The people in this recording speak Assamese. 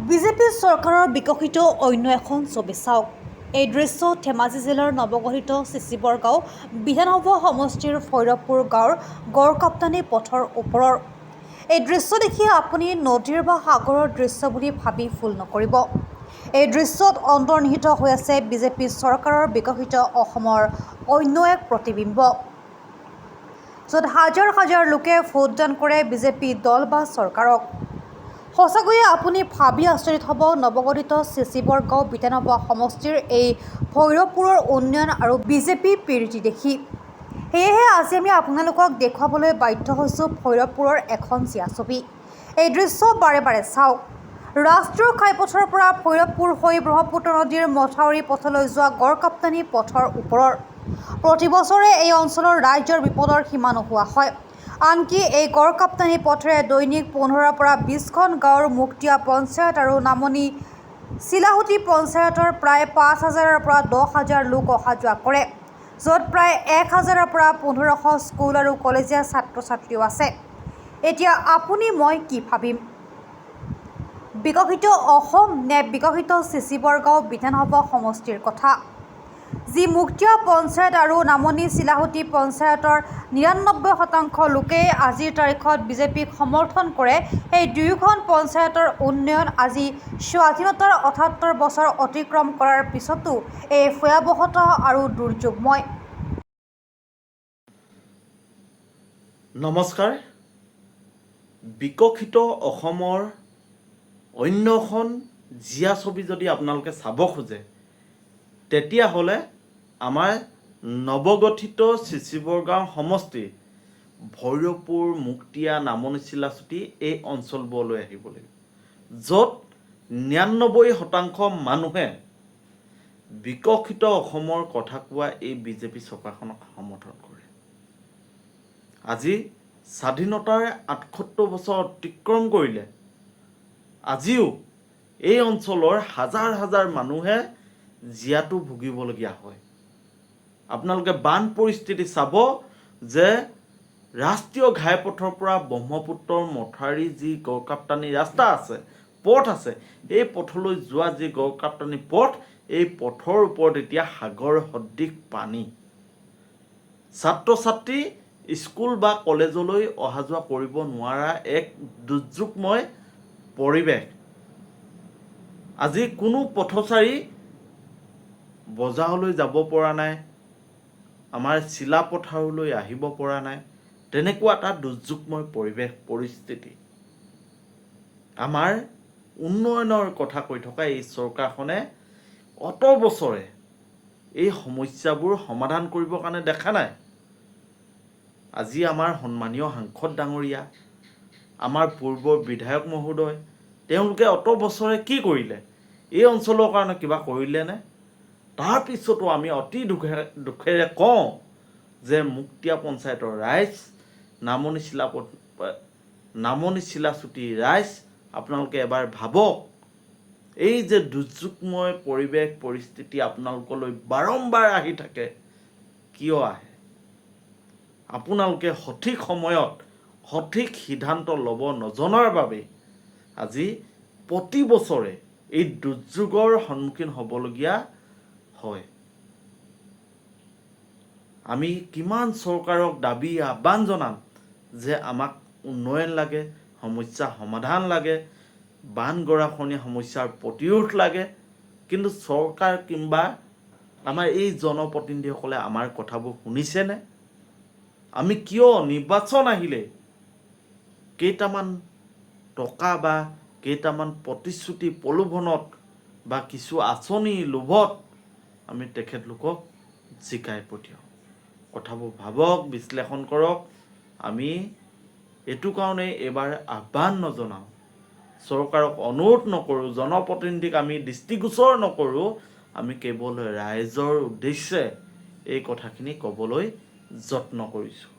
বিজেপি চৰকাৰৰ বিকশিত অন্য এখন ছবি চাওক। এই দৃশ্য ধেমাজি জিলাৰ নৱগঠিত চিচিবৰগাঁও বিধানসভা সমষ্টিৰ ভৈৰৱপুৰ গাঁৱৰ গড়কাপ্তানি পথৰ ওপৰৰ। এই দৃশ্য দেখি আপুনি নদীৰ বা সাগৰৰ দৃশ্য বুলি ভাবি ভুল নকৰিব। এই দৃশ্যত অন্তৰ্নিহিত হৈ আছে বিজেপি চৰকাৰৰ বিকশিত অসমৰ অন্য এক প্ৰতিবিম্ব, য'ত হাজাৰ হাজাৰ লোকে ভোটদান কৰে বিজেপি দল বা চৰকাৰক। সঁচাকৈয়ে আপুনি ভাবি আচৰিত হ'ব নৱগঠিত চিচিবৰগাঁও বিধানসভা সমষ্টিৰ এই ভৈৰৱপুৰৰ উন্নয়ন আৰু বিজেপি প্ৰীতি দেখি। সেয়েহে আজি আমি আপোনালোকক দেখুৱাবলৈ বাধ্য হৈছোঁ ভৈৰৱপুৰৰ এখন ছায়াছবি। এই দৃশ্য বাৰে বাৰে চাওক। ৰাষ্ট্ৰীয় ঘাইপথৰ পৰা ভৈৰৱপুৰ হৈ ব্ৰহ্মপুত্ৰ নদীৰ মথাউৰি পথলৈ যোৱা গড়কাপ্তানি পথৰ ওপৰৰ। প্ৰতি বছৰে এই অঞ্চলৰ ৰাইজৰ বিপদৰ সীমা নোহোৱা হয়। আনকি এই গড়কাপ্তানি পথেৰে দৈনিক 15ৰ পৰা 20খন গাঁৱৰ মুক্তিয়া পঞ্চায়ত আৰু নামনি চিলাহুটি পঞ্চায়তৰ প্ৰায় 5,000ৰ পৰা 10,000 লোক অহা যোৱা কৰে, য'ত প্ৰায় 1,000ৰ পৰা 1,500 স্কুল আৰু কলেজীয়া ছাত্ৰ-ছাত্ৰীও আছে। এতিয়া আপুনি মই কি ভাবিম? বিকশিত অসম নে বিকশিত চিচিবৰগাঁও বিধানসভা সমষ্টিৰ কথা, যি মুক্তিয়া পঞ্চায়ত আৰু নামনি চিলাহুটি পঞ্চায়তৰ 99% লোকেই আজিৰ তাৰিখত বিজেপিক সমৰ্থন কৰে। এই দুয়োখন পঞ্চায়তৰ উন্নয়ন আজি স্বাধীনতাৰ 78 বছৰ অতিক্ৰম কৰাৰ পিছতো এই ভয়াৱহতা আৰু দুৰ্যোগময়। নমস্কাৰ। বিকশিত অসমৰ অন্য এখন ছায়াছবি যদি আপোনালোকে চাব খোজে, তেতিয়াহ'লে আমাৰ নৱগঠিত চিচিবৰগাঁও সমষ্টি ভৈৰৱপুৰ, মুক্তিয়া, নামনি চিলাচুটি এই অঞ্চলবোৰলৈ আহিব লাগিব, য'ত 99% মানুহে বিকশিত অসমৰ কথা কোৱা এই বিজেপি চৰকাৰখনক সমৰ্থন কৰে। আজি স্বাধীনতাৰ 78 বছৰ অতিক্ৰম কৰিলে আজিও এই অঞ্চলৰ হাজাৰ হাজাৰ মানুহে জীয়াতু ভুগিবলগীয়া হয়। আপোনালোকে বান পৰিস্থিতি চাব যে ৰাষ্ট্ৰীয় ঘাইপথৰ পৰা ব্ৰহ্মপুত্ৰৰ মথাউৰি যি গড়কাপ্তানি ৰাস্তা আছে, পথ আছে, এই পথলৈ যোৱা যি গড়কাপ্তানি পথ, এই পথৰ ওপৰত এতিয়া সাগৰ সদৃশ পানী। ছাত্ৰ-ছাত্ৰী স্কুল বা কলেজলৈ অহা যোৱা কৰিব নোৱাৰা এক দুৰ্যোগময় পৰিৱেশ। আজি কোনো পথচাৰী বজাৰলৈ যাব পৰা নাই, আমাৰ চিলাপথাৰলৈ আহিব পৰা নাই, তেনেকুৱা এটা দুৰ্যোগময় পৰিৱেশ পৰিস্থিতি। আমাৰ উন্নয়নৰ কথা কৈ থকা এই চৰকাৰখনে অত বছৰে এই সমস্যাবোৰ সমাধান কৰিবৰ কাৰণে দেখা নাই। আজি আমাৰ সন্মানীয় সাংসদ ডাঙৰীয়া, আমাৰ পূৰ্বৰ বিধায়ক মহোদয়, তেওঁলোকে অত বছৰে কি কৰিলে? এই অঞ্চলৰ কাৰণে কিবা কৰিলেনে? তাৰপিছতো আমি অতি দুখেৰে কওঁ যে মুক্তিয়া পঞ্চায়তৰ ৰাইজ, নামনি চিলাচুটিৰ ৰাইজ, আপোনালোকে এবাৰ ভাবক, এই যে দুৰ্যোগময় পৰিৱেশ পৰিস্থিতি আপোনালোকলৈ বাৰম্বাৰ আহি থাকে, কিয় আহে? আপোনালোকে সঠিক সময়ত সঠিক সিদ্ধান্ত ল'ব নজনাৰ বাবে আজি প্ৰতি বছৰে এই দুৰ্যোগৰ সন্মুখীন হ'বলগীয়া হয়। আমি কিমান চৰকাৰক দাবী আহ্বান জনাম যে আমাক উন্নয়ন লাগে, সমস্যা সমাধান লাগে, বান গৰাখহনীয়া সমস্যাৰ প্ৰতিৰোধ লাগে, কিন্তু চৰকাৰ কিংবা আমাৰ এই জনপ্ৰতিনিধিসকলে আমাৰ কথাবোৰ শুনিছেনে? আমি কিয় নিৰ্বাচন আহিলে কেইটামান টকা বা কেইটামান প্ৰতিশ্ৰুতি প্ৰলোভনত বা কিছু আঁচনিৰ লোভত আমি তেখেতলোকক জিকাই পঠিয়াওঁ? কথাবোৰ ভাবক, বিশ্লেষণ কৰক। আমি এইটো কাৰণে এইবাৰ আহ্বান নজনাওঁ, চৰকাৰক অনুৰোধ নকৰোঁ, জনপ্ৰতিনিধিক আমি দৃষ্টিগোচৰ নকৰোঁ, আমি কেৱল ৰাইজৰ উদ্দেশ্যে এই কথাখিনি ক'বলৈ যত্ন কৰিছোঁ।